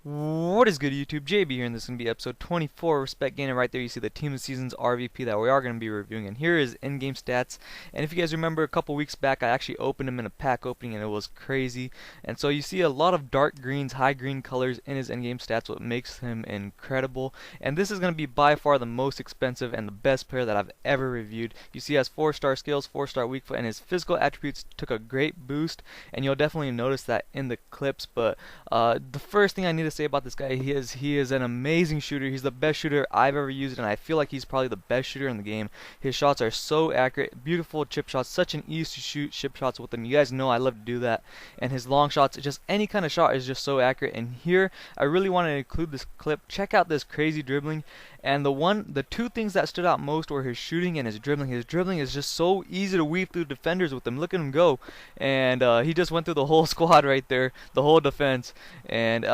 What is good, YouTube? JB here, and this is going to be episode 24 Respect Gain. And right there you see the Team of the Season's RVP that we are going to be reviewing. And here is in-game stats. And if you guys remember, a couple weeks back I actually opened him in a pack opening and it was crazy. And so you see a lot of dark greens, high green colors in his in-game stats, what makes him incredible. And this is going to be by far the most expensive and the best player that I've ever reviewed. You see he has 4-star skills, 4-star weak foot, and his physical attributes took a great boost. And you'll definitely notice that in the clips. But the first thing I need to say about this guy, he is an amazing shooter. He's the best shooter I've ever used, and I feel like he's probably the best shooter in the game. His shots are so accurate, beautiful chip shots, such an ease to shoot chip shots with him. You guys know I love to do that. And his long shots, just any kind of shot is just so accurate. And here I really want to include this clip. Check out this crazy dribbling. And the two things that stood out most were his shooting and his dribbling. His dribbling is just so easy to weave through defenders with him. Look at him go. And he just went through the whole squad right there, the whole defense. And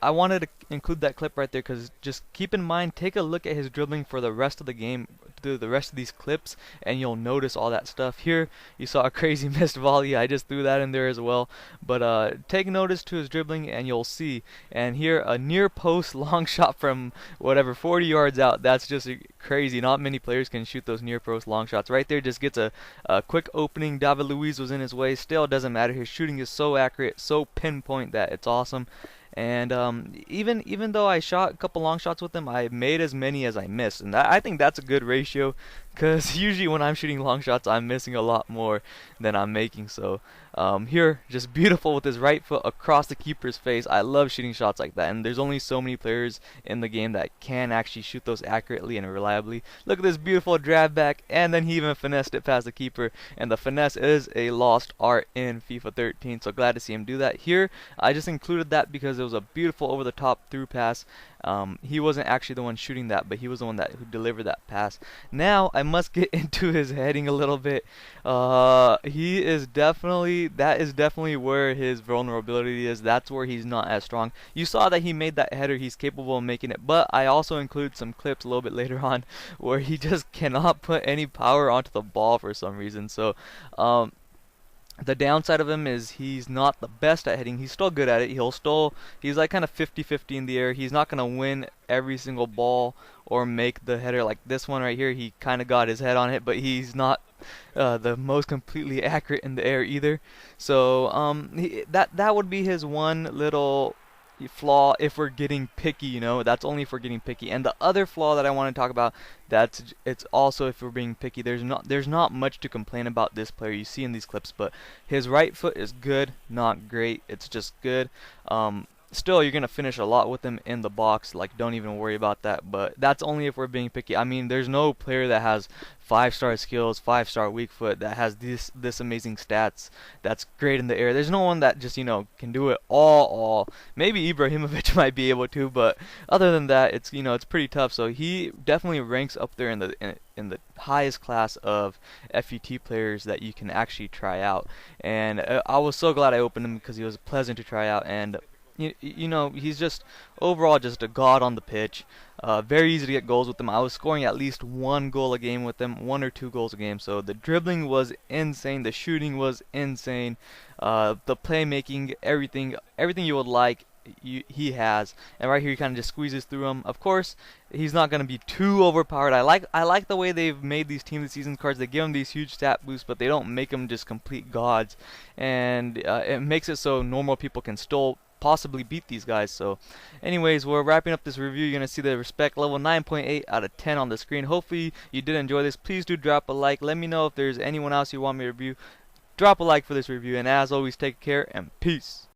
I wanted to include that clip right there because just keep in mind, take a look at his dribbling for the rest of the game, through the rest of these clips, and you'll notice all that stuff. Here you saw a crazy missed volley. I just threw that in there as well. But take notice to his dribbling and you'll see. And here a near post long shot from whatever 40 yards out. That's just crazy. Not many players can shoot those near post long shots. Right there just gets a quick opening. David Luiz was in his way. Still doesn't matter. His shooting is so accurate, so pinpoint that it's awesome. And even though I shot a couple long shots with him, I made as many as I missed, and I think that's a good ratio, because usually when I'm shooting long shots I'm missing a lot more than I'm making. So here, just beautiful with his right foot across the keeper's face. I love shooting shots like that, and there's only so many players in the game that can actually shoot those accurately and reliably. Look at this beautiful drive back, and then he even finessed it past the keeper, and the finesse is a lost art in FIFA 13, so glad to see him do that. Here I just included that because it was a beautiful over the top through pass. He wasn't actually the one shooting that, but he was the one who delivered that pass. Now I must get into his heading a little bit. That is definitely where his vulnerability is. That's where he's not as strong. You saw that he made that header. He's capable of making it, but I also include some clips a little bit later on where he just cannot put any power onto the ball for some reason. So the downside of him is he's not the best at hitting. He's still good at it. He's like kind of 50-50 in the air. He's not going to win every single ball or make the header like this one right here. He kind of got his head on it, but he's not the most completely accurate in the air either. So that would be his one little flaw if we're getting picky, that's only if we're getting picky. And the other flaw that I want to talk about, it's also if we're being picky. There's not much to complain about this player. You see in these clips, but his right foot is good, not great. It's just good. Still, you're gonna finish a lot with him in the box, like don't even worry about that. But that's only if we're being picky. I mean, there's no player that has 5-star skills, 5-star weak foot, that has this amazing stats, that's great in the air. There's no one that just can do it all. Maybe Ibrahimovic might be able to, but other than that, it's it's pretty tough. So he definitely ranks up there in the highest class of FUT players that you can actually try out. And I was so glad I opened him because he was pleasant to try out. And he's just overall just a god on the pitch. Very easy to get goals with him. I was scoring at least 1 goal a game with him, 1 or 2 goals a game. So the dribbling was insane, the shooting was insane, the playmaking, everything you would like, he has. And right here he kind of just squeezes through him. Of course, he's not going to be too overpowered. I like the way they've made these Team of the Season cards. They give him these huge stat boosts, but they don't make them just complete gods. And it makes it so normal people can still possibly beat these guys. So anyways, we're wrapping up this review. You're gonna see the respect level 9.8 out of 10 on the screen. Hopefully you did enjoy this. Please do drop a like. Let me know if there's anyone else you want me to review. Drop a like for this review, and as always, take care and peace.